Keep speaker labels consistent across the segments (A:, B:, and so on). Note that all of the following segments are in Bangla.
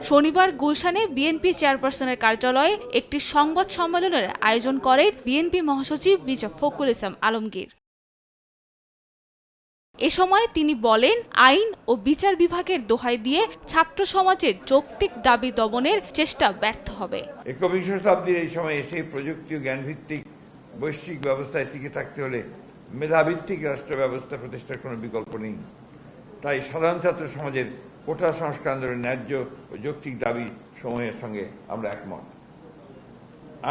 A: শনিবার গুলশানে বিএনপি চেয়ারপারসনের কার্যালয়ে একটি সংবাদ সম্মেলনের আয়োজন করে বিএনপি মহাসচিব মির্জা ফখরুল ইসলাম আলমগীর। এ সময় তিনি বলেন, আইন ও বিচার বিভাগের দোহাই দিয়ে ছাত্র সমাজের যৌক্তিক দাবি দমনের চেষ্টা ব্যর্থ হবে।
B: 21 শতাব্দীর এই সময় এসে প্রযুক্তি ও জ্ঞানভিত্তিক বৈশ্বিক ব্যবস্থায় টিকে থাকতে হলে মেধাভিত্তিক রাষ্ট্র ব্যবস্থা প্রতিষ্ঠার কোনো বিকল্প নেই। তাই সাধারণ ছাত্র সমাজের কোটা সংস্কার আন্দোলনের ন্যায্য ও যৌক্তিক দাবি সমূহের সঙ্গে আমরা একমত।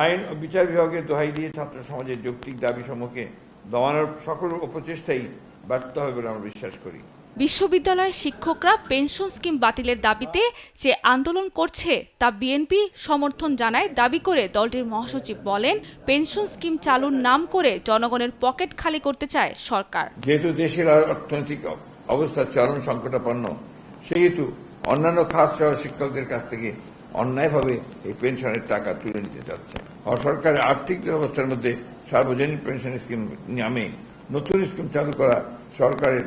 B: আইন ও বিচার বিভাগের দোহাই দিয়ে ছাত্র সমাজের যৌক্তিক দাবি সমূহকে দমানোর সকল অপচেষ্টাই ব্যর্থ হবে বলে আমরা বিশ্বাস করি।
A: বিশ্ববিদ্যালয়ের শিক্ষকরা পেনশন স্কিম বাতিলের দাবিতে যে আন্দোলন করছে তা বিএনপি সমর্থন জানায় দাবি করে দলটির মহাসচিব বলেন, পেনশন স্কিম চালুর নাম করে জনগণের পকেট খালি করতে চায় সরকার।
B: যেহেতু দেশের অর্থনৈতিক অবস্থা চরম সংকটাপন্ন, সেহেতু অন্যান্য খাত সহ শিক্ষকদের কাছ থেকে অন্যায়ভাবে এই পেনশনের টাকা তুলে নিতে চাচ্ছে। সরকারের আর্থিক দুরবস্থার মধ্যে সার্বজনীন পেনশন স্কিম নামে নতুন স্কিম চালু করা সরকারের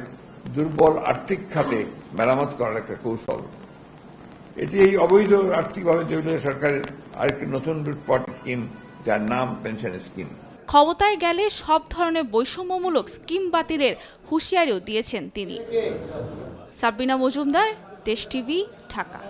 B: দুর্বল আর্থিক খাতে মেরামত করার একটা কৌশল। এটি এই অবৈধ আর্থিকভাবে জড়িত সরকারের আরেকটি নতুন লুটপাট স্কিম, যার নাম পেনশন স্কিম।
A: ক্ষমতায় গেলে সব ধরনের বৈষম্যমূলক স্কিম বাতিলের হুঁশিয়ারিও দিয়েছেন তিনি। সাবিনা মজুমদার, দেশ টিভি, ঢাকা।